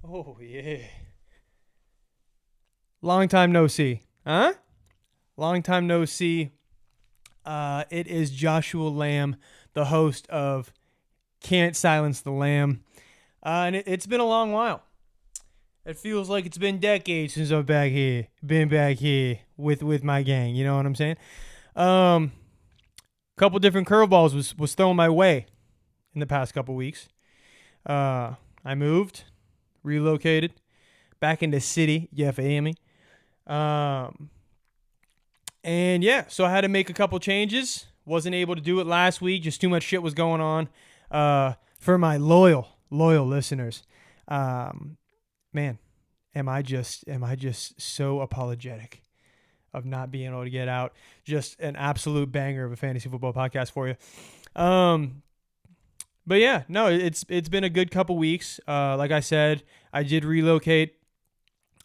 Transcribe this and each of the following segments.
Oh, yeah. Long time no see. Huh? Long time no see. It is Joshua Lamb, the host of Can't Silence the Lamb. And it's been a long while. It feels like it's been decades since I've been back here with my gang. You know what I'm saying? Um, Couple different curveballs was thrown my way in the past couple weeks. I moved, relocated back in the city. Yeah, for me. Um, and yeah, so I had to make a couple changes. Wasn't able to do it last week. Just too much shit was going on. For my loyal listeners, man, am I just so apologetic of not being able to get out just an absolute banger of a fantasy football podcast for you. But yeah, no, it's been a good couple weeks. Like I said, I did relocate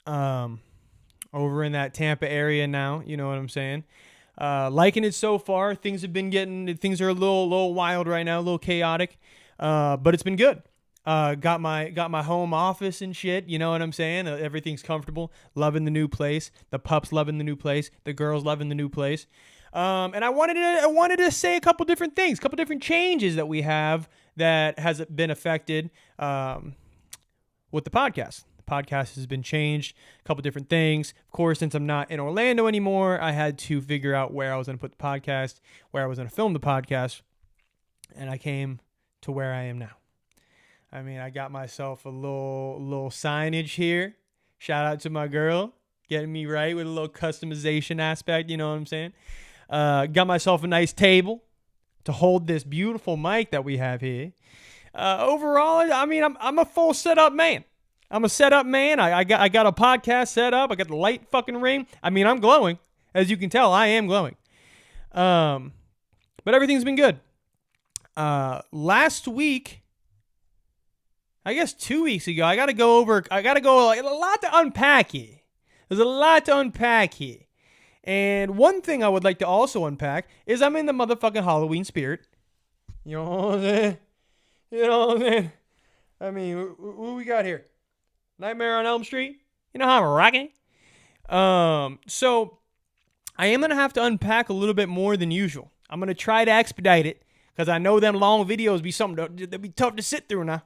over in that Tampa area now. You know what I'm saying? Liking it so far. Things are a little wild right now, a little chaotic. But it's been good. Got my home office and shit. You know what I'm saying? Everything's comfortable. Loving the new place. The pups loving the new place. The girls loving the new place. And I wanted to say a couple different things, a couple different changes that we have that has been affected with the podcast. The podcast has been changed, a couple different things. Of course, since I'm not in Orlando anymore, I had to figure out where I was going to put the podcast, where I was going to film the podcast, and I came to where I am now. I mean, I got myself a little signage here. Shout out to my girl, getting me right with a little customization aspect, you know what I'm saying? Got myself a nice table to hold this beautiful mic that we have here. Overall, I mean, I'm a full setup man. I'm a setup man. I got a podcast set up. I got the light fucking ring. I mean, I'm glowing. As you can tell, I am glowing. But everything's been good. Last week, I guess 2 weeks ago, I got to go like, a lot to unpack here. There's a lot to unpack here. And one thing I would like to also unpack is I'm in the motherfucking Halloween spirit. You know what I'm saying? You know what I'm saying? I mean, who we got here? Nightmare on Elm Street? You know how I'm rocking? So I am going to have to unpack a little bit more than usual. I'm going to try to expedite it because I know them long videos be something that be tough to sit through now.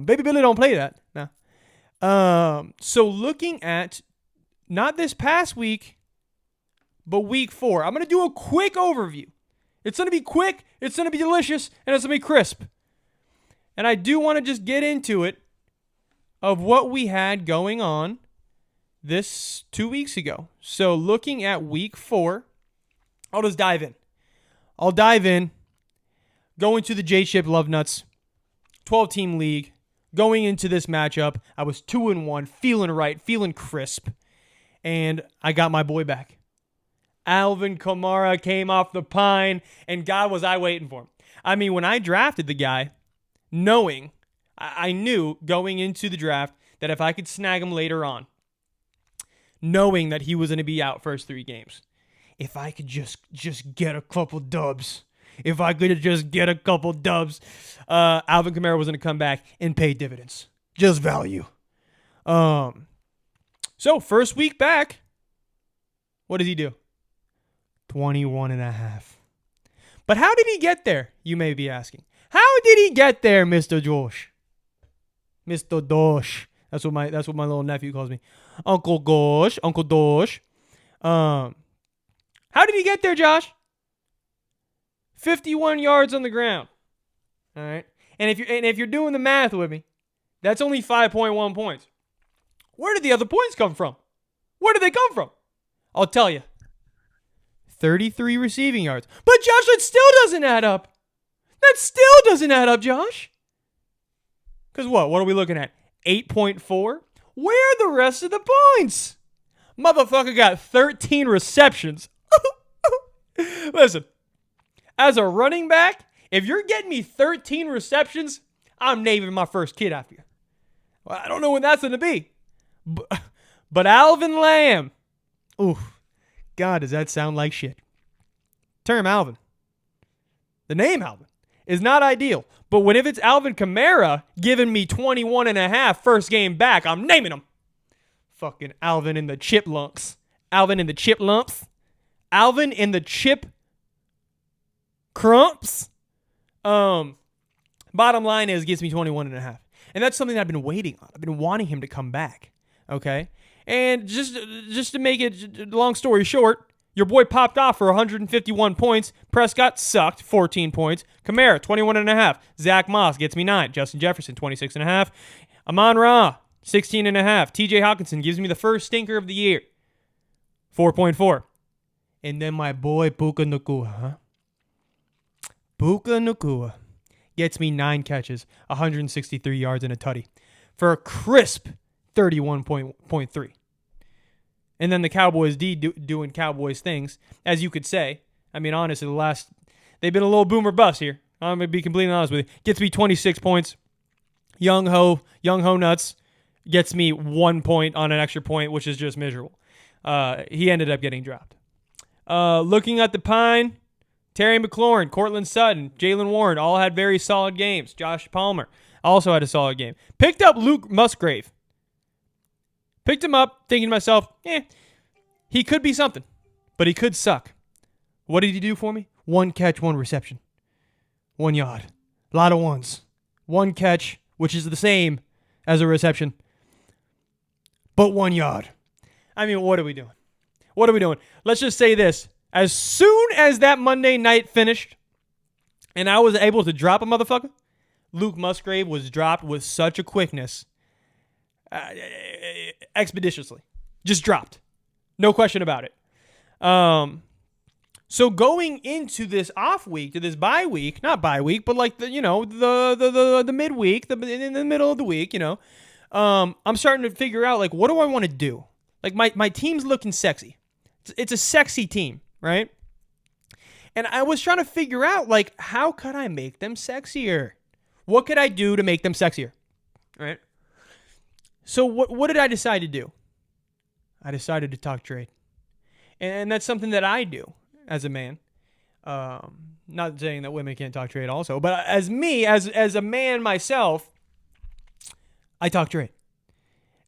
Baby Billy don't play that now. So looking at not this past week, but week 4, I'm going to do a quick overview. It's going to be quick, it's going to be delicious, and it's going to be crisp. And I do want to just get into it of what we had going on this 2 weeks ago. So looking at week 4, I'll just dive in. Go into the J-Chip Love Nuts 12-team league. Going into this matchup, I was 2-1, feeling right, feeling crisp. And I got my boy back. Alvin Kamara came off the pine, and God was I waiting for him. I mean, when I drafted the guy, I knew going into the draft that if I could snag him later on, knowing that he was going to be out first 3 games, if I could just get a couple dubs, Alvin Kamara was going to come back and pay dividends. Just value. So first week back, what does he do? 21.5. But how did he get there, you may be asking? How did he get there, Mr. Josh? Mr. Dosh. That's what my little nephew calls me. Uncle Dosh. How did he get there, Josh? 51 yards on the ground. All right. And if you're doing the math with me, that's only 5.1 points. Where did the other points come from? Where did they come from? I'll tell you. 33 receiving yards. But Josh, that still doesn't add up. Josh. Because what are we looking at? 8.4? Where are the rest of the points? Motherfucker got 13 receptions. Listen, as a running back, if you're getting me 13 receptions, I'm naming my first kid after you. Well, I don't know when that's going to be. But Alvin Lamb. Ooh, God, does that sound like shit. Term Alvin. The name Alvin is not ideal. But if it's Alvin Kamara giving me 21.5 first game back, I'm naming him. Fucking Alvin in the chip lumps. Alvin in the chip lumps. Alvin in the chip crumps. Bottom line is, gets me 21.5. And that's something that I've been waiting on. I've been wanting him to come back. Okay? And just to make it long story short, your boy popped off for 151 points. Prescott sucked, 14 points. Kamara, 21.5. Zach Moss gets me 9. Justin Jefferson, 26.5. Amon-Ra, 16.5. TJ Hawkinson gives me the first stinker of the year, 4.4. And then my boy Puka Nacua, Puka Nacua gets me 9 catches, 163 yards and a tutty for a crisp 31.3. And then the Cowboys doing Cowboys things, as you could say. I mean, honestly, they've been a little boomer bust here. I'm going to be completely honest with you. Gets me 26 points. Young Ho Nuts gets me 1 point on an extra point, which is just miserable. He ended up getting dropped. Looking at the Pine, Terry McLaurin, Cortland Sutton, Jaylen Warren all had very solid games. Josh Palmer also had a solid game. Picked up Luke Musgrave. Picked him up, thinking to myself, he could be something, but he could suck. What did he do for me? 1 catch, 1 reception. 1 yard. A lot of ones. 1 catch, which is the same as a reception, but 1 yard. I mean, what are we doing? What are we doing? Let's just say this. As soon as that Monday night finished and I was able to drop a motherfucker, Luke Musgrave was dropped with such a quickness. Expeditiously. Just dropped. No question about it. So going into this off week, to this bye week, not bye week, but like the midweek, in the middle of the week, I'm starting to figure out, like, what do I want to do? Like, my team's looking sexy. It's a sexy team, right? And I was trying to figure out, like, how could I make them sexier? What could I do to make them sexier? Right? So what did I decide to do? I decided to talk trade. And that's something that I do as a man. Not saying that women can't talk trade also, but as a man myself, I talk trade.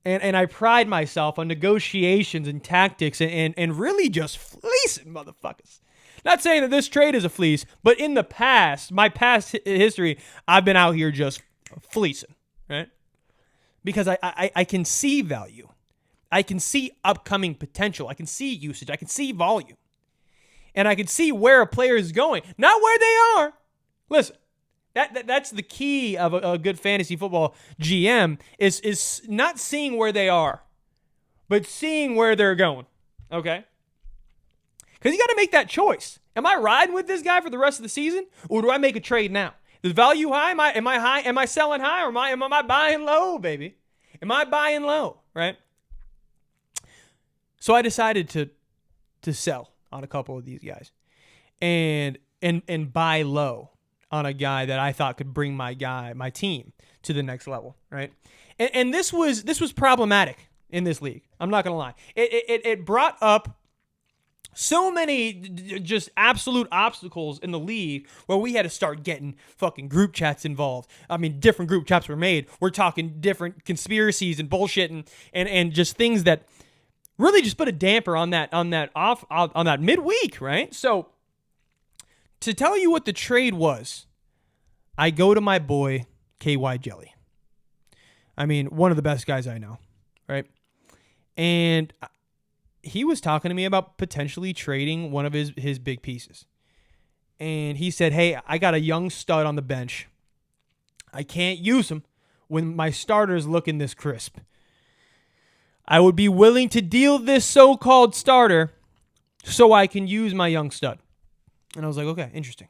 And I pride myself on negotiations and tactics and really just fleecing motherfuckers. Not saying that this trade is a fleece, but in the past, my past history, I've been out here just fleecing, right? Because I can see value. I can see upcoming potential. I can see usage. I can see volume. And I can see where a player is going, not where they are. Listen, that's the key of a good fantasy football GM is not seeing where they are, but seeing where they're going, okay? Because you got to make that choice. Am I riding with this guy for the rest of the season, or do I make a trade now? Is value high? Am I high? Am I selling high, or am I buying low, baby? Am I buying low, right? So I decided to sell on a couple of these guys, and buy low on a guy that I thought could bring my team to the next level, right? And this was problematic in this league. I'm not gonna lie. It brought up so many just absolute obstacles in the league where we had to start getting fucking group chats involved. I mean, different group chats were made. We're talking different conspiracies and bullshit and just things that really just put a damper on that midweek, right? So to tell you what the trade was, I go to my boy KY Jelly. I mean, one of the best guys I know, right? And he was talking to me about potentially trading one of his big pieces. And he said, hey, I got a young stud on the bench. I can't use him when my starter's looking this crisp. I would be willing to deal this so-called starter so I can use my young stud. And I was like, okay, interesting.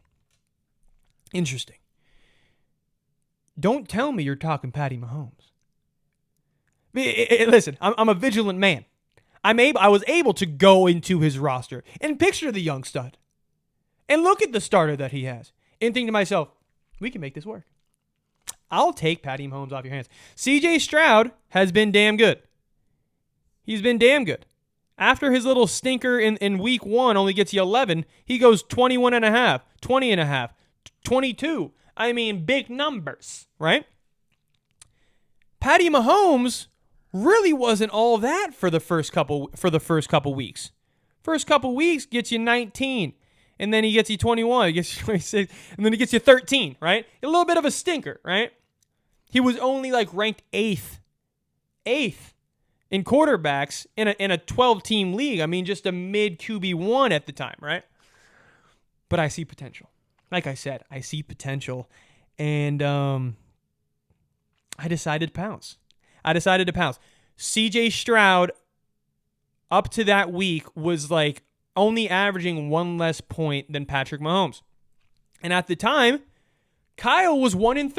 Don't tell me you're talking Patty Mahomes. Listen, I'm a vigilant man. I was able to go into his roster and picture the young stud and look at the starter that he has and think to myself, we can make this work. I'll take Patty Mahomes off your hands. CJ Stroud has been damn good. He's been damn good. After his little stinker in week 1 only gets you 11, he goes 21.5, 20.5, 22. I mean, big numbers, right? Patty Mahomes really wasn't all that for the first couple weeks. First couple weeks gets you 19, and then he gets you 21, he gets you 26, and then he gets you 13, right? A little bit of a stinker, right? He was only like ranked eighth in quarterbacks in a 12-team league. I mean, just a mid QB1 at the time, right? But I see potential. Like I said, I see potential, and I decided to pounce. CJ Stroud, up to that week, was like only averaging one less point than Patrick Mahomes. And at the time, Kyle was 1-3.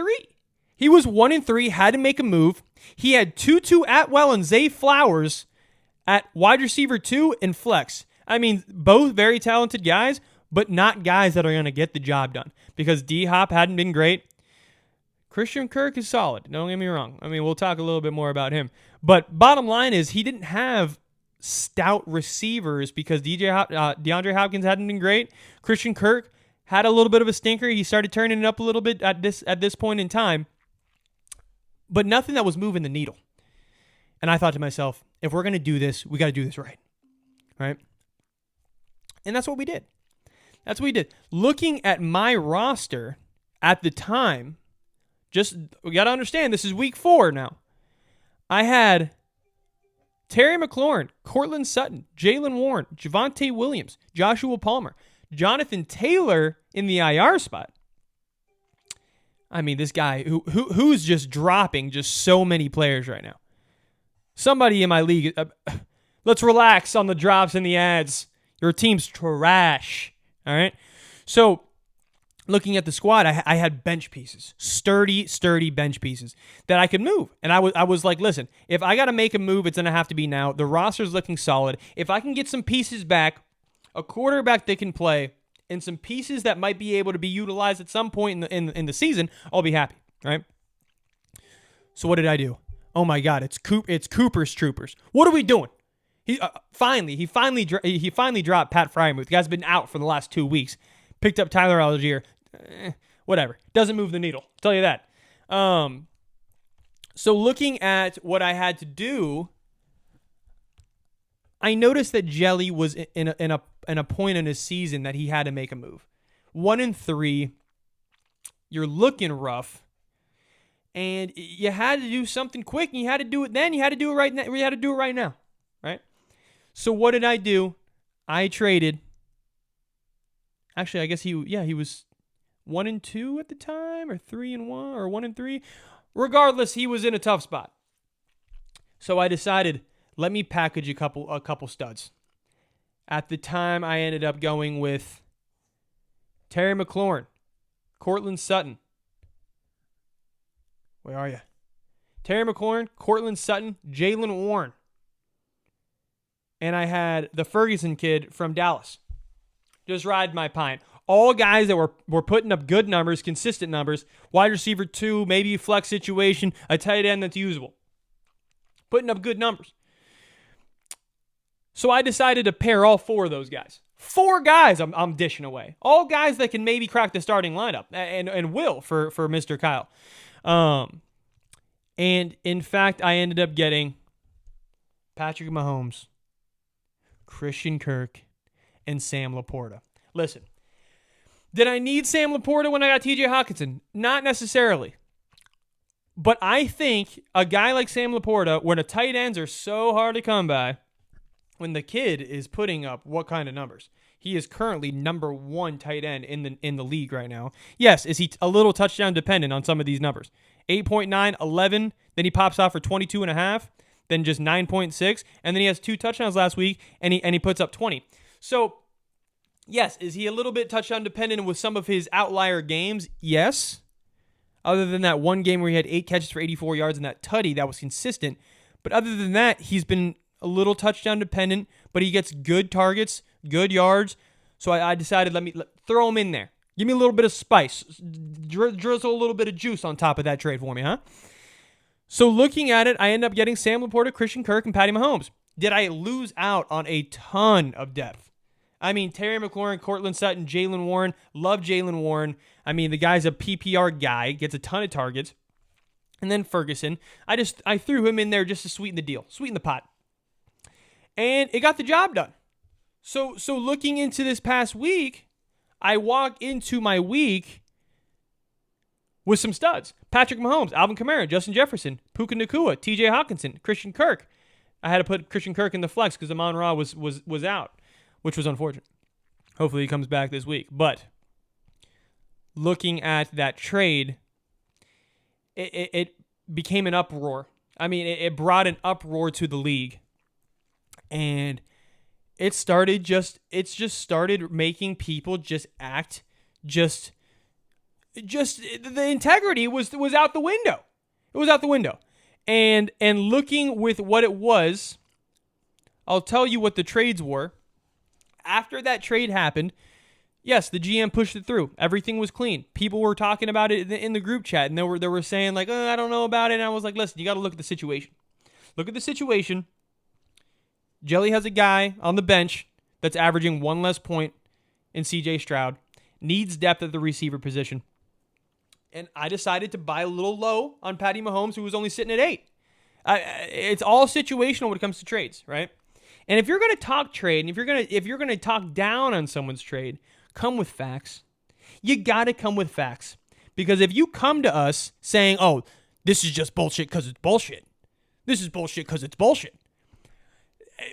He was 1-3, had to make a move. He had Tutu Atwell and Zay Flowers at wide receiver 2 and flex. I mean, both very talented guys, but not guys that are going to get the job done because D-Hop hadn't been great. Christian Kirk is solid. Don't get me wrong. I mean, we'll talk a little bit more about him. But bottom line is he didn't have stout receivers because DeAndre Hopkins hadn't been great. Christian Kirk had a little bit of a stinker. He started turning it up a little bit at this point in time. But nothing that was moving the needle. And I thought to myself, if we're going to do this, we got to do this right. Right? And that's what we did. Looking at my roster at the time, we got to understand, this is week 4 now. I had Terry McLaurin, Cortland Sutton, Jaylen Warren, Javonte Williams, Joshua Palmer, Jonathan Taylor in the IR spot. I mean, this guy who's just dropping just so many players right now. Somebody in my league, let's relax on the drops and the ads. Your team's trash. All right? So, looking at the squad, I had bench pieces, sturdy bench pieces that I could move. And I was like, listen, if I got to make a move, it's going to have to be now. The roster's looking solid. If I can get some pieces back, a quarterback that can play, and some pieces that might be able to be utilized at some point in the season, I'll be happy, right? So what did I do? Oh my God, it's Cooper's Troopers. What are we doing? He finally dropped Pat Freiermuth. The guy's been out for the last 2 weeks. Picked up Tyler Algier. Whatever. Doesn't move the needle. I'll tell you that. So looking at what I had to do, I noticed that Jelly was in a point in his season that he had to make a move. 1-3, you're looking rough, and you had to do something quick. And you had to do it then. You had to do it right now. You had to do it right now, right? So what did I do? I traded. Actually, I guess he was 1-2 at the time, or 3-1, or 1-3. Regardless, he was in a tough spot. So I decided, let me package a couple studs. At the time, I ended up going with Terry McLaurin, Cortland Sutton. Where are you? Terry McLaurin, Cortland Sutton, Jaylen Warren. And I had the Ferguson kid from Dallas. Just ride my pine. All guys that were putting up good numbers, consistent numbers. Wide receiver 2, maybe a flex situation, a tight end that's usable. Putting up good numbers. So I decided to pair all 4 of those guys. 4 guys I'm dishing away. All guys that can maybe crack the starting lineup and will for Mr. Kyle. And in fact, I ended up getting Patrick Mahomes, Christian Kirk, and Sam Laporta. Listen, did I need Sam Laporta when I got TJ Hawkinson? Not necessarily. But I think a guy like Sam Laporta, when the tight ends are so hard to come by, when the kid is putting up what kind of numbers? He is currently number 1 tight end in the league right now. Yes, is he a little touchdown dependent on some of these numbers? 8.9, 11, then he pops off for 22.5, then just 9.6, and then he has 2 touchdowns last week, and he puts up 20. So, yes, is he a little bit touchdown dependent with some of his outlier games? Yes. Other than that one game where he had 8 catches for 84 yards and that tutty, that was consistent. But other than that, he's been a little touchdown dependent, but he gets good targets, good yards. So I decided, let throw him in there. Give me a little bit of spice. Drizzle a little bit of juice on top of that trade for me, huh? So looking at it, I end up getting Sam Laporta, Christian Kirk, and Patty Mahomes. Did I lose out on a ton of depth? I mean, Terry McLaurin, Cortland Sutton, Jaylen Warren. Love Jaylen Warren. I mean, the guy's a PPR guy, gets a ton of targets. And then Ferguson. I threw him in there just to sweeten the deal, sweeten the pot. And it got the job done. So looking into this past week, I walk into my week with some studs. Patrick Mahomes, Alvin Kamara, Justin Jefferson, Puka Nacua, TJ Hawkinson, Christian Kirk. I had to put Christian Kirk in the flex because Amon-Ra was out, which was unfortunate. Hopefully he comes back this week. But looking at that trade, it became an uproar. I mean, it brought an uproar to the league. And it just started making people just act just the integrity was out the window. It was out the window. And looking with what it was, I'll tell you what the trades were. After that trade happened, yes, the GM pushed it through. Everything was clean. People were talking about it in the group chat, and they were saying like, I don't know about it. And I was like, listen, you got to look at the situation. Look at the situation. Jelly has a guy on the bench that's averaging one less point in CJ Stroud, needs depth at the receiver position. And I decided to buy a little low on Patty Mahomes, who was only sitting at 8. It's all situational when it comes to trades, right? And if you're going to talk trade, and if you're going to talk down on someone's trade, come with facts. You got to come with facts. Because if you come to us saying, oh, this is just bullshit because it's bullshit. This is bullshit because it's bullshit.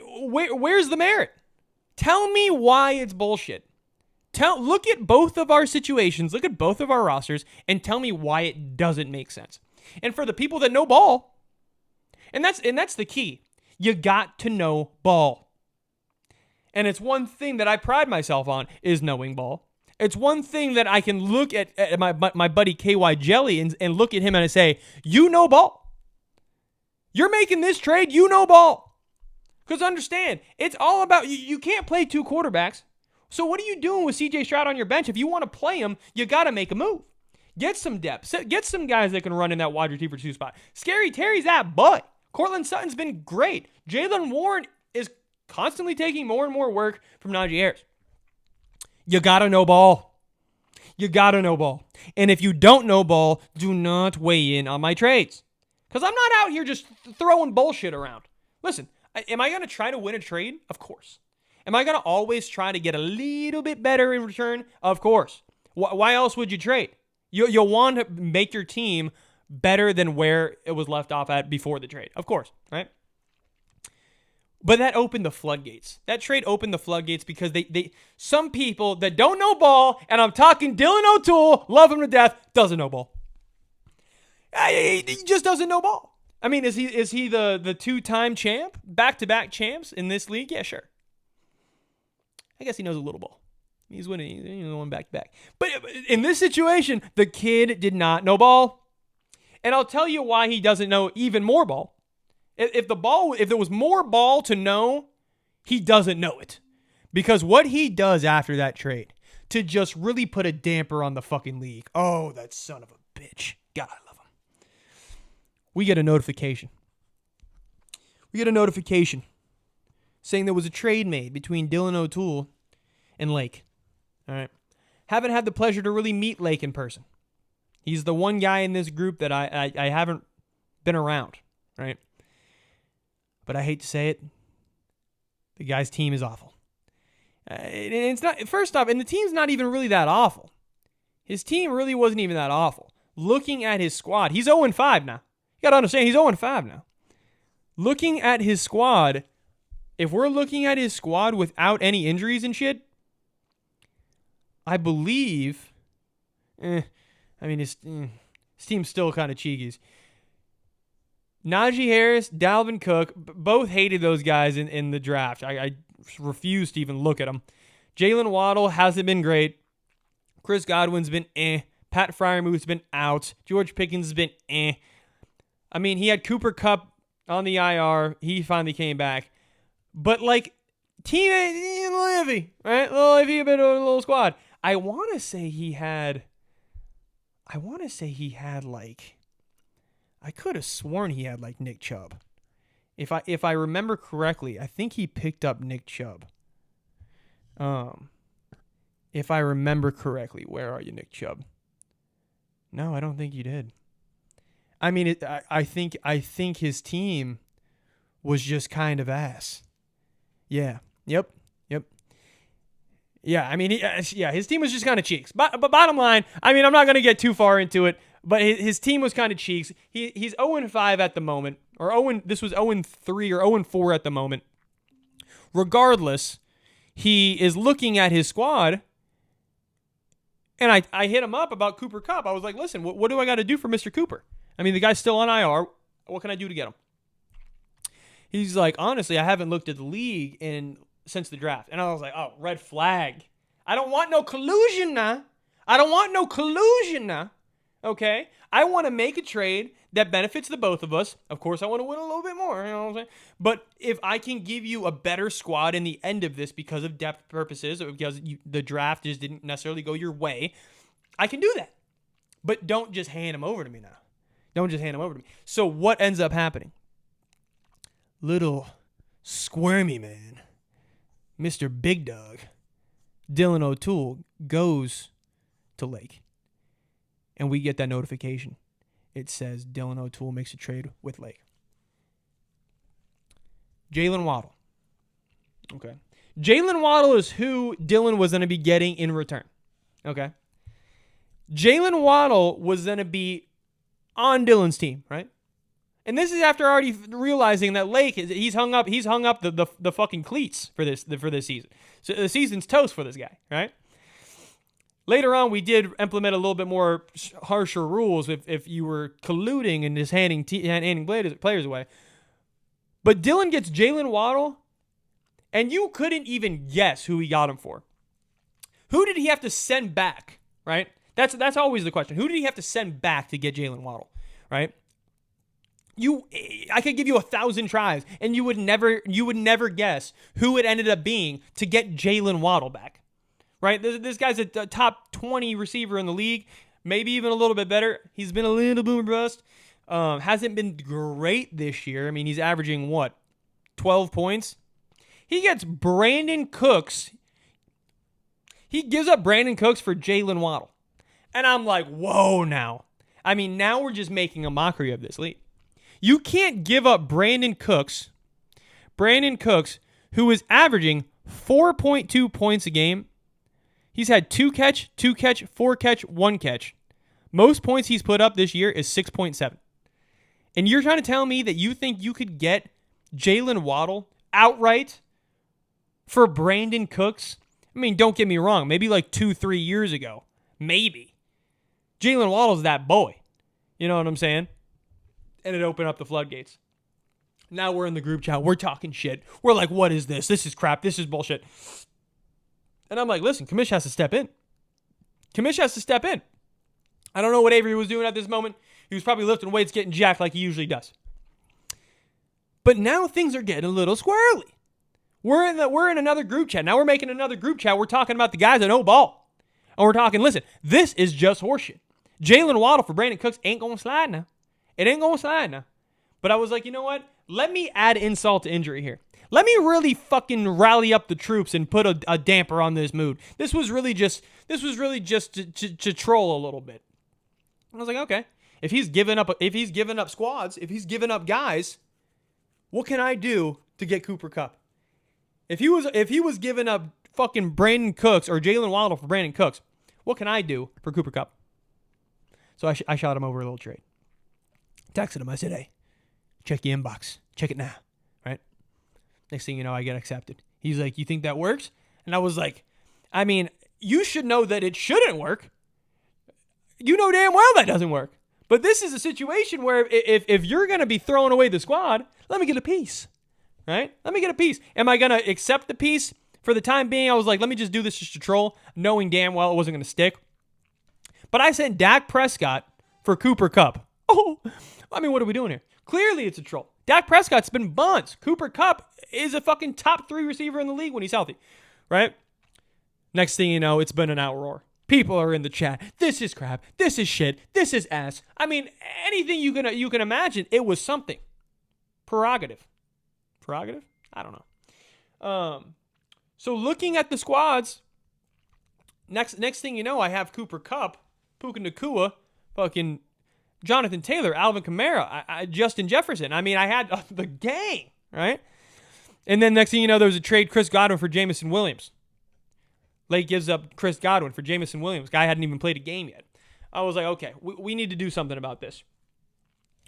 Where's the merit? Tell me why it's bullshit. Look at both of our situations, look at both of our rosters, and tell me why it doesn't make sense. And for the people that know ball, and that's the key. You got to know ball. And it's one thing that I pride myself on is knowing ball. It's one thing that I can look at my buddy KY Jelly and look at him and I say, you know ball. You're making this trade, you know ball. Because understand, it's all about, you can't play two quarterbacks. So what are you doing with CJ Stroud on your bench? If you want to play him, you got to make a move. Get some depth. Get some guys that can run in that wide receiver 2 spot. Scary Terry's at, but Cortland Sutton's been great. Jaylen Warren is constantly taking more and more work from Najee Harris. You got to know ball. You got to know ball. And if you don't know ball, do not weigh in on my trades. Because I'm not out here just throwing bullshit around. Listen, am I going to try to win a trade? Of course. Am I going to always try to get a little bit better in return? Of course. Why else would you trade? You'll want to make your team better than where it was left off at before the trade. Of course, right? But that opened the floodgates. That trade opened the floodgates because some people that don't know ball, and I'm talking Dylan O'Toole, love him to death, doesn't know ball. He just doesn't know ball. I mean, is he the two-time champ, back-to-back champs in this league? Yeah, sure. I guess he knows a little ball. He's winning. He's one back-to-back. But in this situation, the kid did not know ball. And I'll tell you why he doesn't know even more ball. If there was more ball to know, he doesn't know it. Because what he does after that trade to just really put a damper on the fucking league. Oh, that son of a bitch. God, I love him. We get a notification. Saying there was a trade made between Dylan O'Toole and Lake. All right. Haven't had the pleasure to really meet Lake in person. He's the one guy in this group that I haven't been around, right? But I hate to say it, the guy's team is awful. It's not. First off, and the team's not even really that awful. His team really wasn't even that awful. Looking at his squad, he's 0-5 now. You got to understand, he's 0-5 now. Looking at his squad, if we're looking at his squad without any injuries and shit, I believe, his team's still kind of cheeky. Najee Harris, Dalvin Cook, both hated those guys in the draft. I refuse to even look at them. Jalen Waddle hasn't been great. Chris Godwin's been Pat Freiermuth's been out. George Pickens has been I mean, he had Cooper Kupp on the IR. He finally came back. But, like, team little iffy, right? Little iffy, a bit of a little squad. I want to say he had, like, I could have sworn he had, like, Nick Chubb. If I remember correctly, I think he picked up Nick Chubb. If I remember correctly. Where are you, Nick Chubb? No, I don't think you did. I mean, I think his team was just kind of ass. Yeah. Yep. Yeah, I mean, his team was just kind of cheeks. But bottom line, I mean, I'm not going to get too far into it, but his team was kind of cheeks. He's 0-5 at the moment, or this was 0-3 or 0-4 at the moment. Regardless, he is looking at his squad, and I hit him up about Cooper Kupp. I was like, listen, what do I got to do for Mr. Cooper? I mean, the guy's still on IR. What can I do to get him? He's like, honestly, I haven't looked at the league since the draft. And I was like, oh, red flag. I don't want no collusion now. Okay? I want to make a trade that benefits the both of us. Of course, I want to win a little bit more. You know what I'm saying? But if I can give you a better squad in the end of this because of depth purposes, or because the draft just didn't necessarily go your way, I can do that. But don't just hand him over to me now. So what ends up happening? Little squirmy man, Mr. Big Dog, Dylan O'Toole, goes to Lake. And we get that notification. It says Dylan O'Toole makes a trade with Lake. Jalen Waddle. Okay. Jalen Waddle is who Dylan was going to be getting in return. Okay. Jalen Waddle was going to be on Dylan's team, right? And this is after already realizing that Lake he's hung up the fucking cleats for this season. So the season's toast for this guy, right? Later on, we did implement a little bit more harsher rules if you were colluding and just handing players away. But Dylan gets Jalen Waddle, and you couldn't even guess who he got him for. Who did he have to send back, right? That's always the question. Who did he have to send back to get Jalen Waddle, right? I could give you 1,000 tries, and you would never guess who it ended up being to get Jalen Waddle back, right? This guy's a top 20 receiver in the league, maybe even a little bit better. He's been a little boomer bust. Hasn't been great this year. I mean, he's averaging 12 points. He gets Brandon Cooks. He gives up Brandon Cooks for Jalen Waddle, and I'm like, whoa! Now, I mean, now we're just making a mockery of this league. You can't give up Brandon Cooks, who is averaging 4.2 points a game. He's had 2 catch, 4 catch, 1 catch. Most points he's put up this year is 6.7. And you're trying to tell me that you think you could get Jalen Waddle outright for Brandon Cooks? I mean, don't get me wrong. Maybe like 2-3 years ago. Maybe. Jalen Waddle's that boy. You know what I'm saying? And it opened up the floodgates. Now we're in the group chat. We're talking shit. We're like, what is this? This is crap. This is bullshit. And I'm like, listen, Kamish has to step in. I don't know what Avery was doing at this moment. He was probably lifting weights, getting jacked like he usually does. But now things are getting a little squirrely. We're in another group chat. Now we're making another group chat. We're talking about the guys that know ball. And we're talking, listen, this is just horseshit. Jalen Waddle for Brandon Cooks ain't going to slide now. It ain't going to slide now. But I was like, you know what? Let me add insult to injury here. Let me really fucking rally up the troops and put a damper on this mood. This was really just to troll a little bit. I was like, okay. If he's given up squads, if he's given up guys, what can I do to get Cooper Kupp? If he was giving up fucking Brandon Cooks or Jalen Waddle for Brandon Cooks, what can I do for Cooper Kupp? So I shot him over a little trade. Texted him. I said, hey, check your inbox. Check it now. Right? Next thing you know, I get accepted. He's like, you think that works? And I was like, I mean, you should know that it shouldn't work. You know damn well that doesn't work. But this is a situation where if you're going to be throwing away the squad, let me get a piece. Right? Let me get a piece. Am I going to accept the piece? For the time being, I was like, let me just do this just to troll, knowing damn well it wasn't going to stick. But I sent Dak Prescott for Cooper Kupp. Oh, I mean, what are we doing here? Clearly it's a troll. Dak Prescott's been buns. Cooper Kupp is a fucking top 3 receiver in the league when he's healthy. Right? Next thing you know, it's been an outroar. People are in the chat. This is crap. This is shit. This is ass. I mean, anything you can imagine, it was something. Prerogative? I don't know. So looking at the squads, next thing you know, I have Cooper Kupp, Puka Nacua, fucking Jonathan Taylor, Alvin Kamara, Justin Jefferson. I mean, I had the gang, right? And then next thing you know, there was a trade Chris Godwin for Jameson Williams. Lake gives up Chris Godwin for Jameson Williams. Guy hadn't even played a game yet. I was like, okay, we need to do something about this.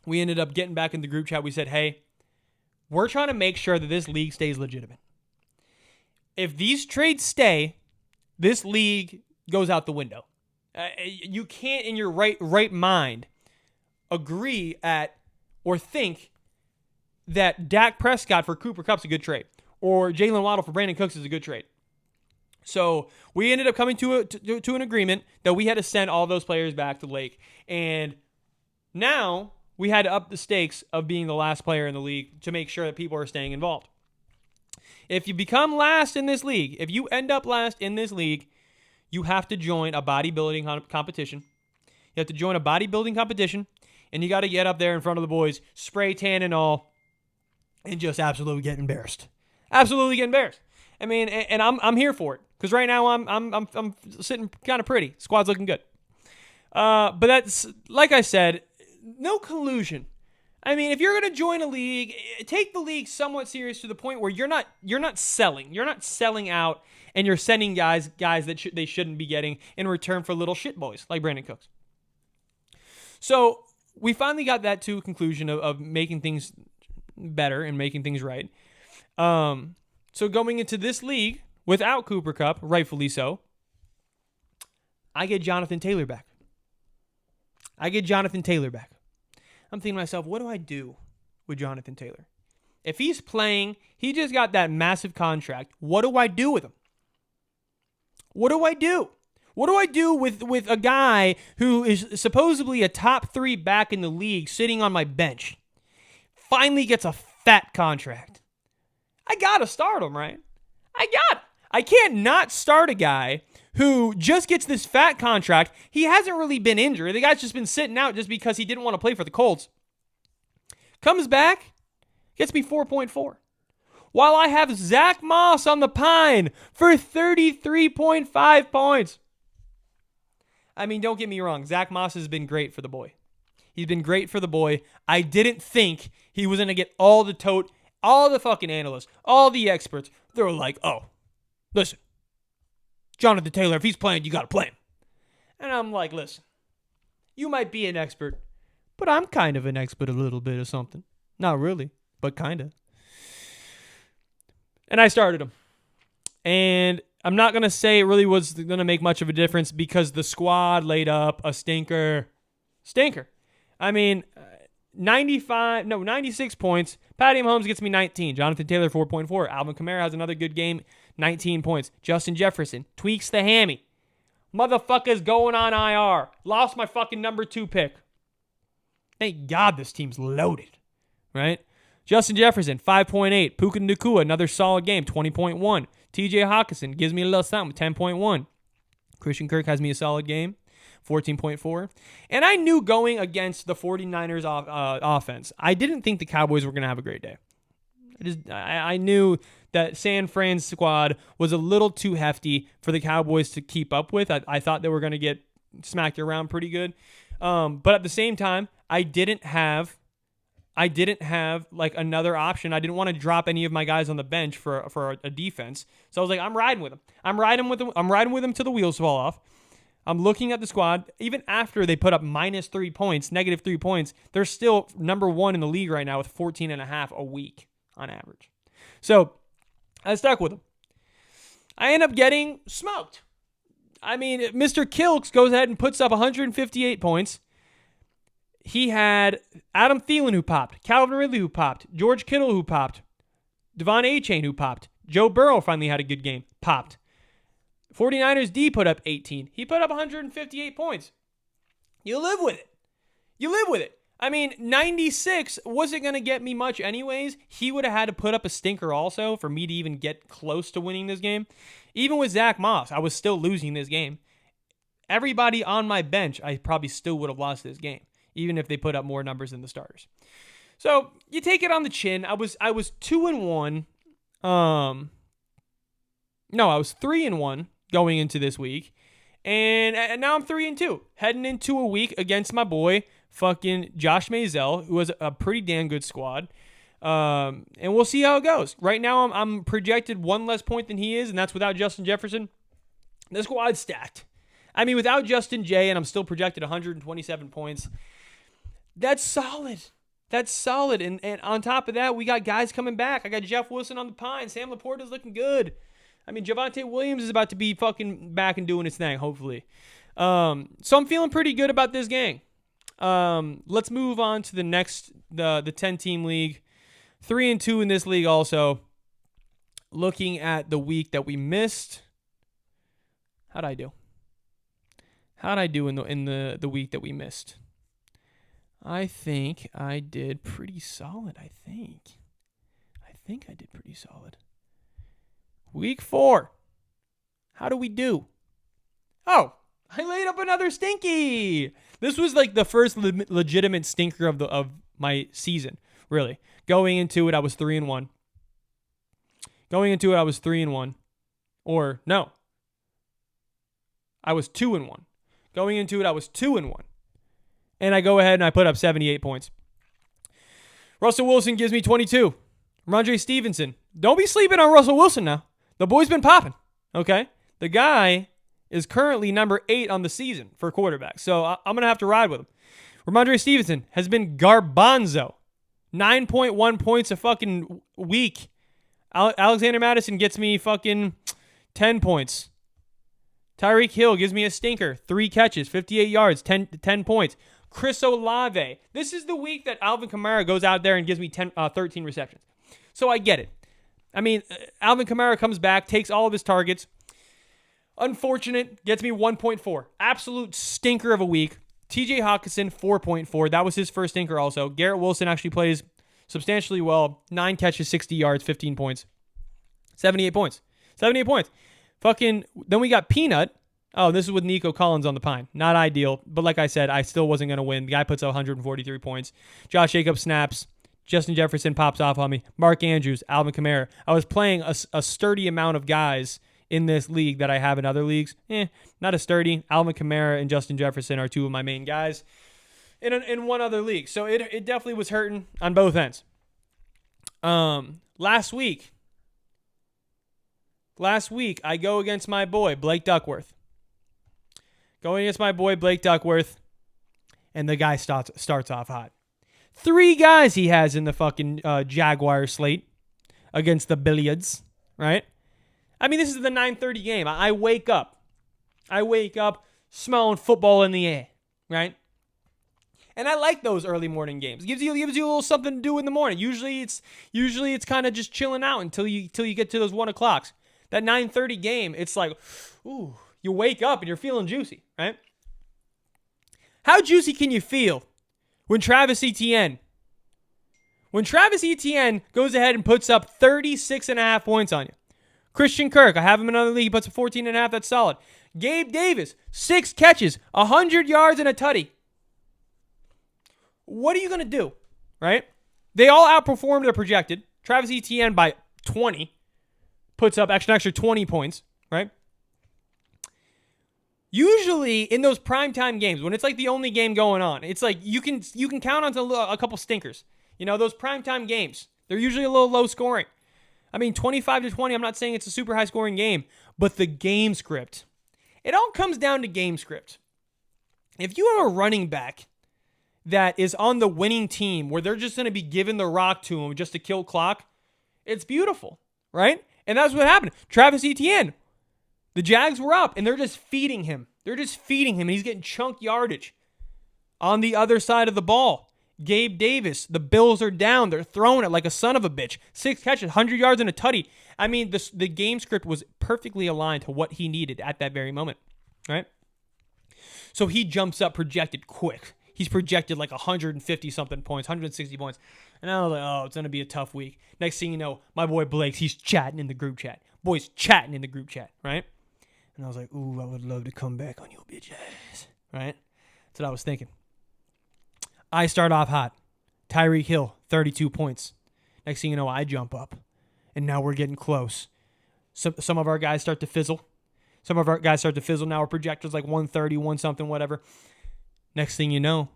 We ended up getting back in the group chat. We said, hey, we're trying to make sure that this league stays legitimate. If these trades stay, this league goes out the window. You can't, in your right mind, agree at or think that Dak Prescott for Cooper Kupp's a good trade, or Jalen Waddle for Brandon Cooks is a good trade. So we ended up coming to an agreement that we had to send all those players back to the lake, and now we had to up the stakes of being the last player in the league to make sure that people are staying involved. If you become last in this league, if you end up last in this league, you have to join a bodybuilding competition. You have to join a bodybuilding competition, and you got to get up there in front of the boys, spray tan and all, and just absolutely get embarrassed. Absolutely get embarrassed. I mean, and I'm here for it because right now I'm sitting kind of pretty. Squad's looking good. But that's, like I said, no collusion. I mean, if you're going to join a league, take the league somewhat serious to the point where you're not selling. You're not selling out, and you're sending guys that they shouldn't be getting in return for little shit boys like Brandon Cooks. So we finally got that to a conclusion of making things better and making things right. So going into this league without Cooper Kupp, rightfully so, I get Jonathan Taylor back. I'm thinking to myself, what do I do with Jonathan Taylor? If he's playing, he just got that massive contract. What do I do with him? What do I do? What do I do with a guy who is supposedly a top 3 back in the league sitting on my bench? Finally gets a fat contract. I got to start him, right? I can't not start a guy who just gets this fat contract. He hasn't really been injured. The guy's just been sitting out just because he didn't want to play for the Colts. Comes back, gets me 4.4. While I have Zach Moss on the pine for 33.5 points. I mean, don't get me wrong. Zach Moss has been great for the boy. He's been great for the boy. I didn't think he was going to get all the fucking analysts, all the experts. They were like, oh, listen, Jonathan Taylor, if he's playing, you got to play him. And I'm like, listen, you might be an expert, but I'm kind of an expert a little bit of something. Not really, but kind of. And I started him. And I'm not going to say it really was going to make much of a difference because the squad laid up a stinker. I mean, 96 points. Patty Mahomes gets me 19. Jonathan Taylor, 4.4. Alvin Kamara has another good game, 19 points. Justin Jefferson tweaks the hammy. Motherfucker's going on IR. Lost my fucking number 2 pick. Thank God this team's loaded, right? Justin Jefferson, 5.8. Puka Nacua, another solid game, 20.1. TJ Hawkinson gives me a little something, 10.1. Christian Kirk has me a solid game, 14.4. And I knew going against the 49ers offense, I didn't think the Cowboys were going to have a great day. I knew that San Fran's squad was a little too hefty for the Cowboys to keep up with. I thought they were going to get smacked around pretty good. But at the same time, I didn't have like another option. I didn't want to drop any of my guys on the bench for a defense. So I was like, I'm riding with them. I'm riding with them till the wheels fall off. I'm looking at the squad. Even after they put up -3 points, -3 points, they're still number 1 in the league right now with 14.5 a week on average. So I stuck with them. I end up getting smoked. I mean, Mr. Kilks goes ahead and puts up 158 points. He had Adam Thielen who popped, Calvin Ridley who popped, George Kittle who popped, Devon Achane who popped, Joe Burrow finally had a good game, popped. 49ers D put up 18. He put up 158 points. You live with it. I mean, 96 wasn't going to get me much anyways. He would have had to put up a stinker also for me to even get close to winning this game. Even with Zach Moss, I was still losing this game. Everybody on my bench, I probably still would have lost this game, even if they put up more numbers than the starters. So you take it on the chin. I was 2-1. No, I was 3-1 going into this week. And now I'm 3-2, heading into a week against my boy, fucking Josh Mazel, who has a pretty damn good squad. And we'll see how it goes. Right now, I'm projected one less point than he is, and that's without Justin Jefferson. The squad's stacked. I mean, without Justin J, and I'm still projected 127 points. That's solid. That's solid. And on top of that, we got guys coming back. I got Jeff Wilson on the pine. Sam Laporta's looking good. I mean, Javonte Williams is about to be fucking back and doing his thing, hopefully. So I'm feeling pretty good about this gang. Let's move on to the next, the 10-team league. 3-2 in this league also. Looking at the week that we missed. How'd I do? How'd I do in the week that we missed? I think I did pretty solid, I think I did pretty solid. Week 4. How do we do? Oh, I laid up another stinky. This was like the first legitimate stinker of my season, really. Going into it, I was 3-1. Or no. I was 2-1. Going into it, I was 2-1. And I go ahead and I put up 78 points. Russell Wilson gives me 22. Ramondre Stevenson. Don't be sleeping on Russell Wilson now. The boy's been popping, okay? The guy is currently number 8 on the season for quarterback, so I'm going to have to ride with him. Ramondre Stevenson has been garbanzo. 9.1 points a fucking week. Alexander Madison gets me fucking 10 points. Tyreek Hill gives me a stinker. 3 catches, 58 yards, 10 points. Chris Olave. This is the week that Alvin Kamara goes out there and gives me 13 receptions. So I get it. I mean, Alvin Kamara comes back, takes all of his targets. Unfortunate, gets me 1.4. Absolute stinker of a week. TJ Hawkinson, 4.4. That was his first stinker also. Garrett Wilson actually plays substantially well. 9 catches, 60 yards, 15 points. 78 points. 78 points. Fucking, then we got Peanut. Oh, this is with Nico Collins on the pine. Not ideal, but like I said, I still wasn't going to win. The guy puts up 143 points. Josh Jacobs snaps. Justin Jefferson pops off on me. Mark Andrews, Alvin Kamara. I was playing a sturdy amount of guys in this league that I have in other leagues. Not as sturdy. Alvin Kamara and Justin Jefferson are 2 of my main guys in one other league. So it definitely was hurting on both ends. Last week, I go against my boy, Blake Duckworth. Going against my boy, Blake Duckworth, and the guy starts off hot. 3 guys he has in the fucking Jaguar slate against the Billiards, right? I mean, this is the 9:30 game. I wake up smelling football in the air, right? And I like those early morning games. It gives you a little something to do in the morning. Usually it's kind of just chilling out until you get to those 1 o'clocks. That 9:30 game, it's like, ooh, you wake up and you're feeling juicy, right? How juicy can you feel when Travis Etienne goes ahead and puts up 36.5 points on you? Christian Kirk, I have him in another league, he puts up 14.5, that's solid. Gabe Davis, 6 catches, 100 yards and a tutty. What are you going to do, right? They all outperformed their projected. Travis Etienne by 20 puts up an extra 20 points, right? Usually in those primetime games, when it's like the only game going on, it's like you can count on a couple stinkers. You know, those primetime games, they're usually a little low scoring. I mean, 25-20, I'm not saying it's a super high scoring game, but the game script. It all comes down to game script. If you have a running back that is on the winning team where they're just going to be giving the rock to him just to kill clock, it's beautiful, right? And that's what happened. Travis Etienne, the Jags were up, and they're just feeding him. And he's getting chunk yardage on the other side of the ball. Gabe Davis, the Bills are down. They're throwing it like a son of a bitch. 6 catches, 100 yards and a tutty. I mean, the game script was perfectly aligned to what he needed at that very moment, right? So he jumps up projected quick. He's projected like 150-something points, 160 points. And I was like, oh, it's going to be a tough week. Next thing you know, my boy Blake, he's chatting in the group chat. Boy's chatting in the group chat, right? And I was like, ooh, I would love to come back on your bitch ass, right? That's what I was thinking. I start off hot. Tyreek Hill, 32 points. Next thing you know, I jump up. And now we're getting close. Some of our guys start to fizzle. Now our projectors like 130, one something, whatever. Next thing you know,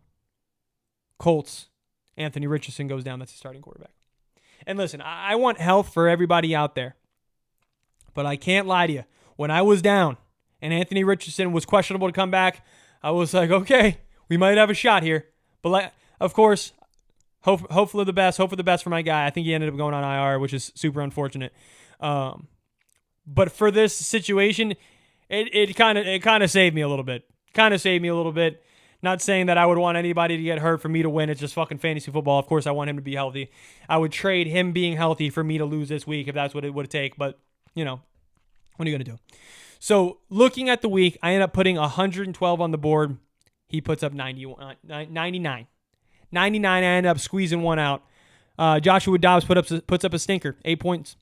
Colts, Anthony Richardson goes down. That's the starting quarterback. And listen, I want health for everybody out there. But I can't lie to you. When I was down and Anthony Richardson was questionable to come back, I was like, okay, we might have a shot here. But of course, hope for the best for my guy. I think he ended up going on IR, which is super unfortunate. But for this situation, it kind of saved me a little bit. Not saying that I would want anybody to get hurt for me to win. It's just fucking fantasy football. Of course, I want him to be healthy. I would trade him being healthy for me to lose this week if that's what it would take. But, what are you going to do? So, looking at the week, I end up putting 112 on the board. He puts up 99. 99, I end up squeezing one out. Joshua Dobbs puts up a stinker, 8 points.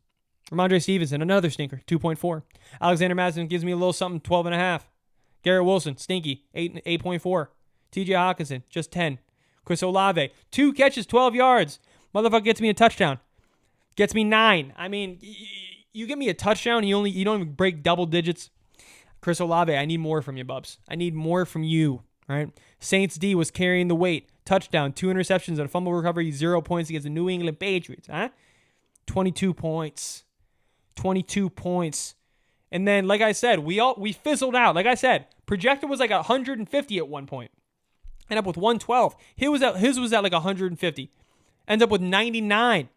Ramondre Stevenson, another stinker, 2.4. Alexander Madison gives me a little something, 12.5. Garrett Wilson, stinky, 8.4. TJ Hawkinson, just 10. Chris Olave, 2 catches, 12 yards. Motherfucker gets me a touchdown. Gets me 9. I mean, you get me a touchdown, you don't even break double digits. Chris Olave, I need more from you, Bubs. I need more from you, right? Saints D was carrying the weight. Touchdown, 2 interceptions, and a fumble recovery, 0 points against the New England Patriots. 22 points. 22 points. And then, like I said, we fizzled out. Like I said, projected was like 150 at one point. End up with 112. His was at like 150. Ends up with 99.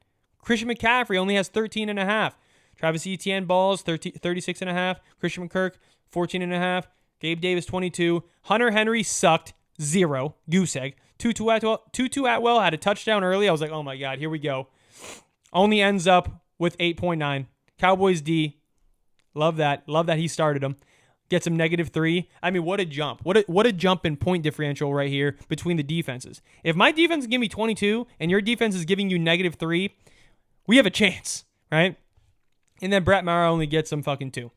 Christian McCaffrey only has 13.5. Travis Etienne balls 36.5. Christian McKirk 14.5. Gabe Davis 22. Hunter Henry sucked 0. Goose egg. Tutu Atwell had a touchdown early. I was like, oh my God, here we go. Only ends up with 8.9. Cowboys D. Love that. Love that he started him. Gets him -3. I mean, what a jump. What a jump in point differential right here between the defenses. If my defense is giving me 22 and your defense is giving you -3, we have a chance, right? And then Brett Maher only gets him fucking 2.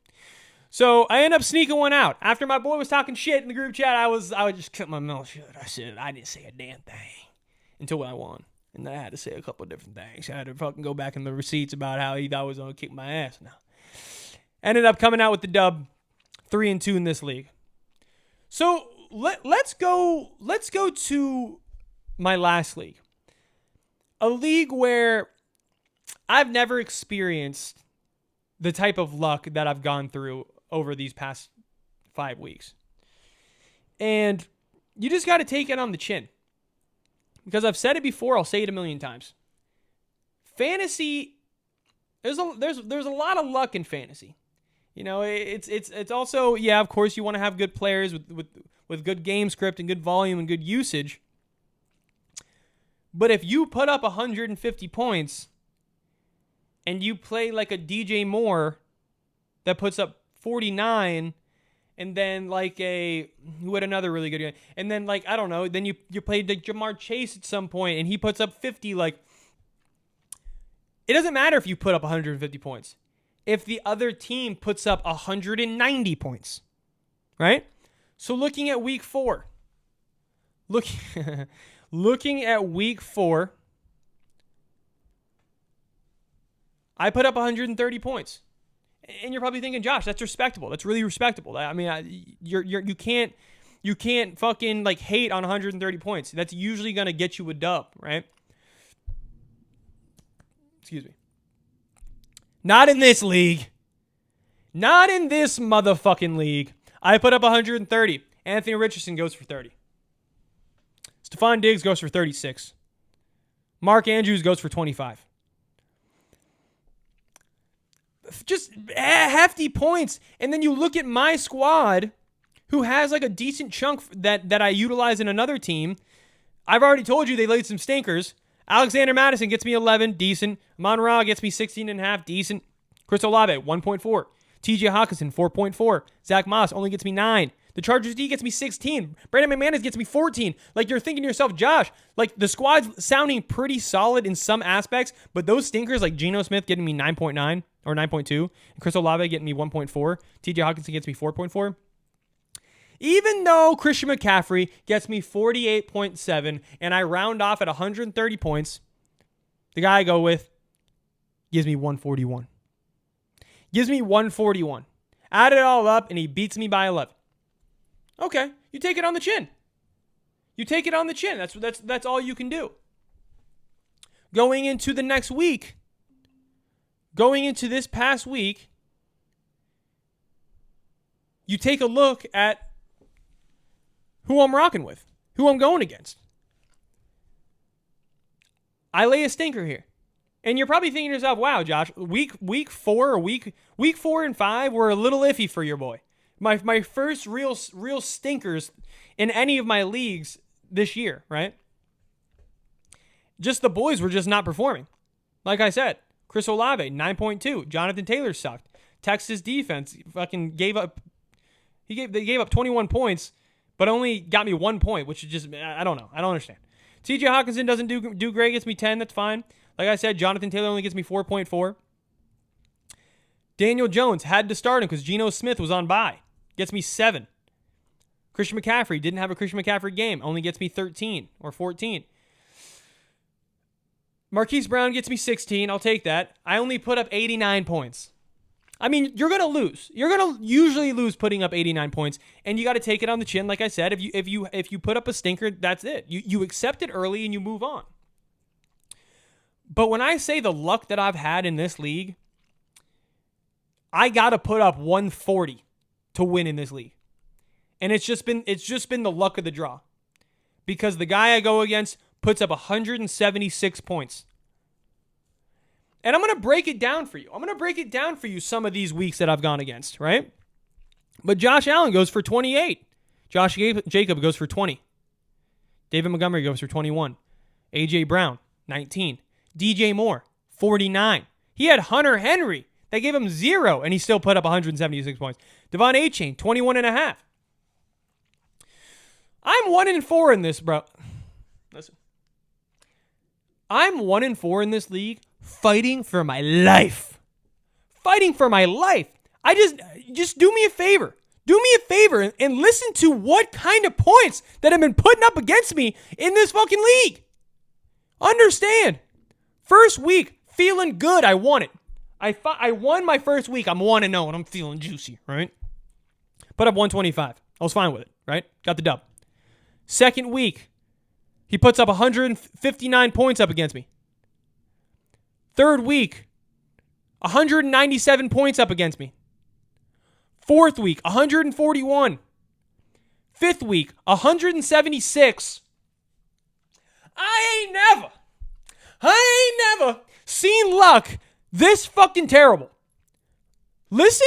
So I end up sneaking one out. After my boy was talking shit in the group chat, I would just cut my mouth shut. I said, I didn't say a damn thing until I won. And then I had to say a couple of different things. I had to fucking go back in the receipts about how he thought I was going to kick my ass now. Ended up coming out with the dub, 3-2 in this league. So let's go to my last league. A league where I've never experienced the type of luck that I've gone through over these past 5 weeks. And you just got to take it on the chin. Because I've said it before, I'll say it a million times. Fantasy, there's a lot of luck in fantasy. It's also, yeah, of course you want to have good players with good game script and good volume and good usage. But if you put up 150 points and you play like a DJ Moore that puts up 49, and then who had another really good game, and then I don't know, then you played like Jamar Chase at some point and he puts up 50, it doesn't matter if you put up 150 points. If the other team puts up 190 points, right? So looking at week 4, looking at week 4, I put up 130 points. And you're probably thinking, Josh, that's respectable. That's really respectable. I mean, you can't fucking hate on 130 points. That's usually going to get you a dub, right? Excuse me. Not in this league. Not in this motherfucking league. I put up 130. Anthony Richardson goes for 30. Stephon Diggs goes for 36. Mark Andrews goes for 25. Just hefty points. And then you look at my squad, who has a decent chunk that I utilize in another team. I've already told you they laid some stinkers. Alexander Madison gets me 11, decent. Amon-Ra gets me 16.5, decent. Chris Olave, 1.4. TJ Hawkinson, 4.4. Zach Moss only gets me 9. The Chargers D gets me 16. Brandon McManus gets me 14. You're thinking to yourself, Josh, the squad's sounding pretty solid in some aspects, but those stinkers like Geno Smith getting me 9.9 or 9.2, and Chris Olave getting me 1.4. TJ Hawkinson gets me 4.4. Even though Christian McCaffrey gets me 48.7 and I round off at 130 points, the guy I go with gives me 141. Gives me 141. Add it all up, and he beats me by 11. Okay, you take it on the chin. You take it on the chin. That's all you can do. Going into the next week, going into this past week, you take a look at who I'm rocking with, who I'm going against. I lay a stinker here. And you're probably thinking to yourself, wow, Josh, week 4 or week 4 and 5 were a little iffy for your boy. My first real stinkers in any of my leagues this year, right? Just the boys were just not performing. Like I said, Chris Olave, 9.2. Jonathan Taylor sucked. Texas defense fucking gave up. They gave up 21 points, but only got me 1 point, which is just, I don't know. I don't understand. TJ Hawkinson doesn't do great, gets me 10. That's fine. Like I said, Jonathan Taylor only gets me 4.4. Daniel Jones had to start him because Geno Smith was on bye. Gets me 7. Christian McCaffrey didn't have a Christian McCaffrey game. Only gets me 13 or 14. Marquise Brown gets me 16. I'll take that. I only put up 89 points. I mean, you're going to lose. You're going to usually lose putting up 89 points, and you got to take it on the chin. Like I said, if you put up a stinker, that's it. You accept it early and you move on. But when I say the luck that I've had in this league, I got to put up 140 to win in this league. And it's just been the luck of the draw. Because the guy I go against puts up 176 points. And I'm going to break it down for you. I'm going to break it down for you some of these weeks that I've gone against, right? But Josh Allen goes for 28. Josh Jacob goes for 20. David Montgomery goes for 21. A.J. Brown, 19. DJ Moore, 49. He had Hunter Henry. They gave him 0, and he still put up 176 points. Devon Achane, 21.5. I'm 1-4 in this, bro. Listen. I'm 1-4 in this league, fighting for my life. Fighting for my life. I just do me a favor. Do me a favor and listen to what kind of points that have been putting up against me in this fucking league. Understand. First week, feeling good. I won it. I won my first week. I'm 1-0 and I'm feeling juicy, right? Put up 125. I was fine with it, right? Got the dub. Second week, he puts up 159 points up against me. Third week, 197 points up against me. Fourth week, 141. Fifth week, 176. I ain't never seen luck this fucking terrible. Listen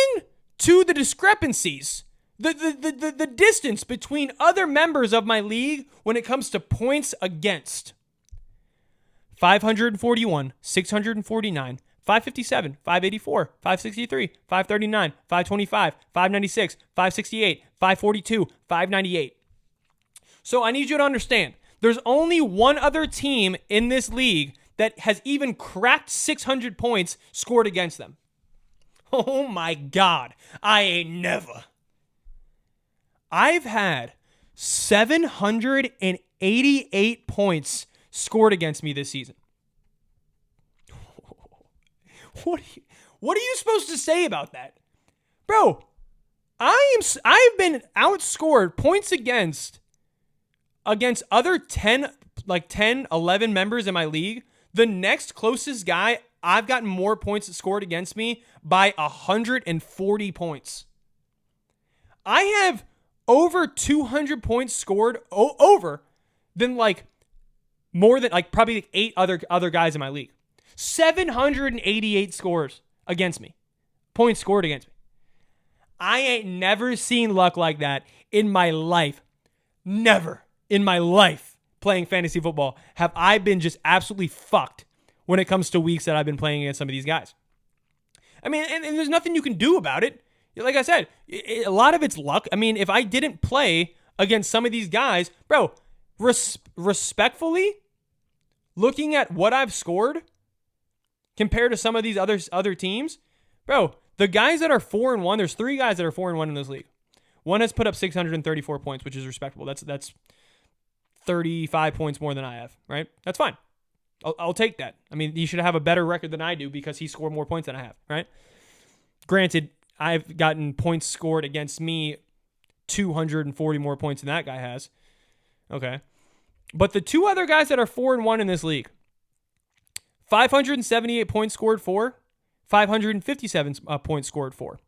to the discrepancies, the distance between other members of my league when it comes to points against. 541, 649, 557, 584, 563, 539, 525, 596, 568, 542, 598. So I need you to understand, there's only one other team in this league that has even cracked 600 points scored against them. Oh my God. I ain't never. I've had 788 points scored against me this season. What are you supposed to say about that? Bro, I've been outscored points against other 10, 11 members in my league. The next closest guy, I've gotten more points scored against me by 140 points. I have over 200 points scored over than more than probably 8 other guys in my league. 788 scores against me. Points scored against me. I ain't never seen luck like that in my life. Never in my life playing fantasy football have I been just absolutely fucked when it comes to weeks that I've been playing against some of these guys. I mean, and there's nothing you can do about it. Like I said, a lot of it's luck. I mean, if I didn't play against some of these guys, bro, respectfully, looking at what I've scored compared to some of these other teams, bro, the guys that are 4-1, there's 3 guys that are 4-1 in this league. One has put up 634 points, which is respectable. That's 35 points more than I have, right? That's fine. I'll take that. I mean, he should have a better record than I do because he scored more points than I have, right? Granted, I've gotten points scored against me 240 more points than that guy has. Okay. But the two other guys that are 4-1 in this league, 578 points scored for, 557 points scored for.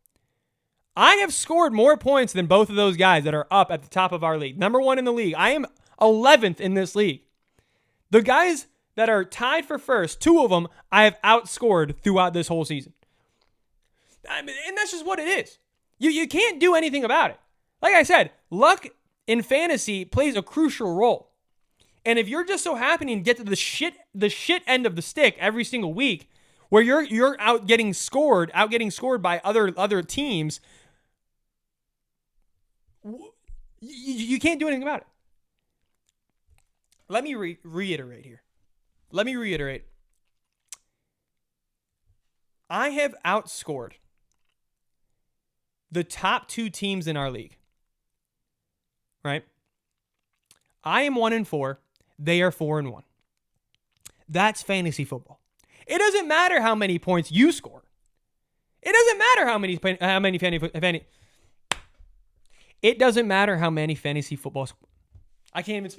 I have scored more points than both of those guys that are up at the top of our league. Number 1 in the league. I am 11th in this league. The guys that are tied for first, 2 of them, I have outscored throughout this whole season. I mean, and that's just what it is. You can't do anything about it. Like I said, luck in fantasy plays a crucial role. And if you're just so happening to get to the shit end of the stick every single week, where you're out getting scored by other teams, you can't do anything about it. Let me reiterate here. I have outscored the top 2 teams in our league. Right? I am 1-4. They are 4-1. That's fantasy football. It doesn't matter how many points you score. It doesn't matter how many It doesn't matter how many fantasy footballs. I can't even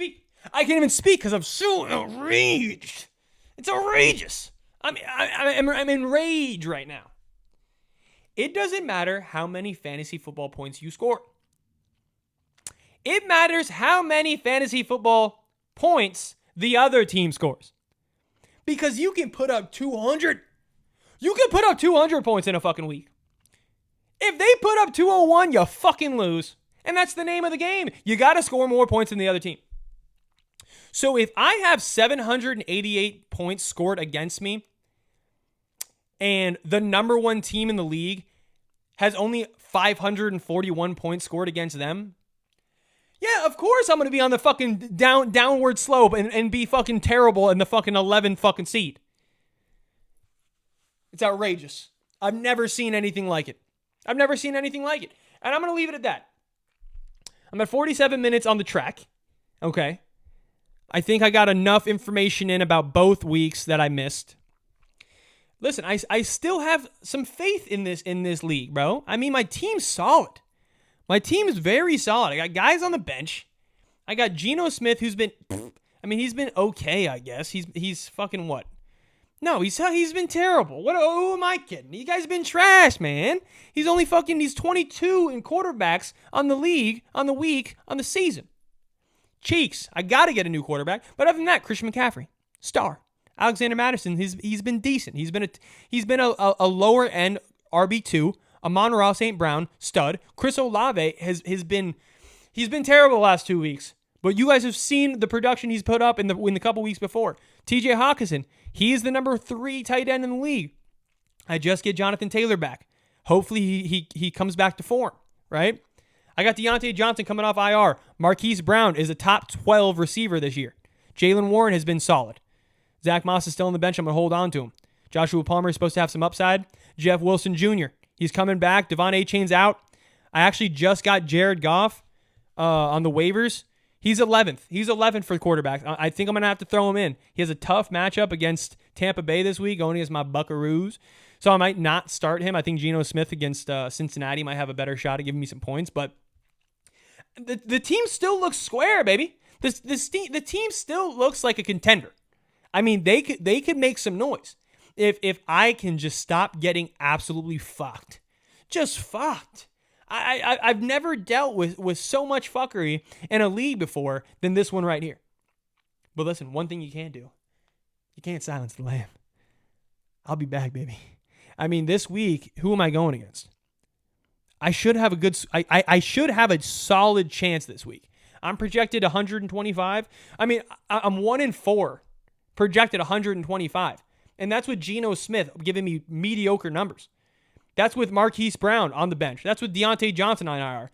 speak because I'm so outraged. It's outrageous. I'm in rage right now. It doesn't matter how many fantasy football points you score. It matters how many fantasy football points the other team scores. Because you can put up 200. You can put up 200 points in a fucking week. If they put up 201, you fucking lose. And that's the name of the game. You got to score more points than the other team. So if I have 788 points scored against me, and the number 1 team in the league has only 541 points scored against them, yeah, of course I'm going to be on the fucking downward slope and be fucking terrible in the fucking 11th fucking seed. It's outrageous. I've never seen anything like it. And I'm going to leave it at that. I'm at 47 minutes on the track. Okay. I think I got enough information in about both weeks that I missed. Listen, I still have some faith in this league, bro. I mean, my team's solid. My team is very solid. I got guys on the bench. I got Geno Smith, who's been, he's been okay, I guess. He's fucking what? No, he's been terrible. Who am I kidding? You guys been trash, man. He's 22 in quarterbacks on the league, on the week, on the season. Cheeks, I got to get a new quarterback. But other than that, Christian McCaffrey, star. Alexander Mattison, he's been decent. He's been a lower end RB2. Amon-Ra St. Brown, stud. Chris Olave he's been terrible the last 2 weeks. But you guys have seen the production he's put up in the couple weeks before. TJ Hawkinson, he's the number 3 tight end in the league. I just get Jonathan Taylor back. Hopefully he comes back to form, right? I got Deontay Johnson coming off IR. Marquise Brown is a top 12 receiver this year. Jaylen Warren has been solid. Zach Moss is still on the bench. I'm going to hold on to him. Joshua Palmer is supposed to have some upside. Jeff Wilson Jr., he's coming back. Devon Achane's out. I actually just got Jared Goff on the waivers. He's 11th. He's 11th for quarterbacks. I think I'm going to have to throw him in. He has a tough matchup against Tampa Bay this week, going against my Buckaroos. So I might not start him. I think Geno Smith against Cincinnati might have a better shot at giving me some points. But the team still looks square, baby. The team still looks like a contender. I mean, they could make some noise if I can just stop getting absolutely fucked. Just fucked. I've never dealt with so much fuckery in a league before than this one right here. But listen, one thing you can't do. You can't silence the lamb. I'll be back, baby. I mean, this week, who am I going against? I should have I should have a solid chance this week. I'm projected 125. I mean, I'm 1-4, projected 125. And that's with Geno Smith giving me mediocre numbers. That's with Marquise Brown on the bench. That's with Deontay Johnson on IR.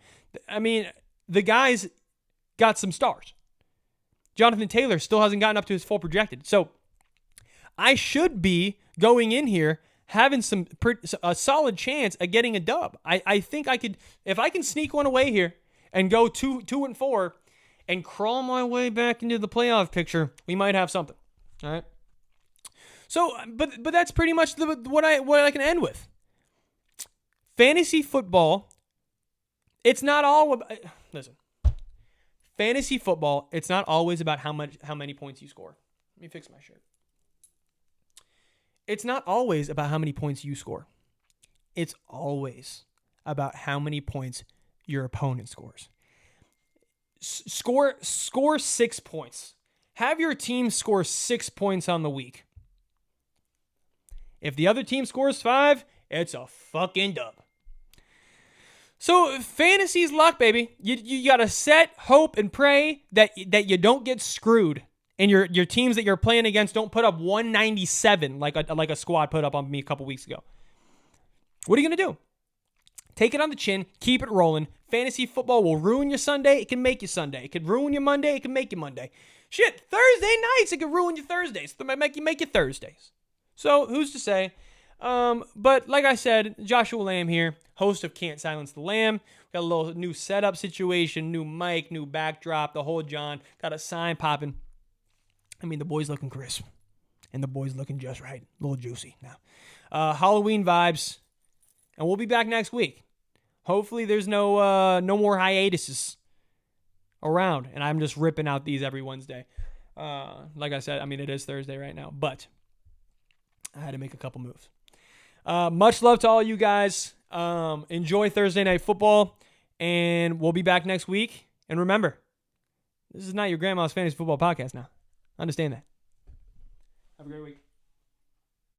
I mean, the guy's got some stars. Jonathan Taylor still hasn't gotten up to his full projected. So I should be going in here having a solid chance at getting a dub. I think I could, if I can sneak one away here and go 2-4 and crawl my way back into the playoff picture, we might have something. All right. So, but that's pretty much what I can end with. fantasy football, it's not all about, listen, fantasy football, it's not always about how many points you score. Let me fix my shirt. It's not always about how many points you score. It's always about how many points your opponent scores. Score 6 points. Have your team score 6 points on the week. If the other team scores 5, it's a fucking dub. So fantasy's luck, baby. You gotta set, hope, and pray that you don't get screwed, and your teams that you're playing against don't put up 197 like a squad put up on me a couple weeks ago. What are you gonna do? Take it on the chin, keep it rolling. Fantasy football will ruin your Sunday. It can make you Sunday. It can ruin your Monday. It can make you Monday. Shit, Thursday nights, it can ruin your Thursdays. It might make you Thursdays. So who's to say? But like I said, Joshua Lamb here, host of Can't Silence the Lamb. Got a little new setup situation, new mic, new backdrop, the whole John. Got a sign popping. I mean, the boy's looking crisp. And the boy's looking just right. A little juicy now. Halloween vibes. And we'll be back next week. Hopefully there's no more hiatuses around. And I'm just ripping out these every Wednesday. Like I said, I mean, it is Thursday right now. But I had to make a couple moves. Much love to all you guys. Enjoy Thursday Night Football. And we'll be back next week. And remember, this is not your grandma's fantasy football podcast now. Understand that. Have a great week.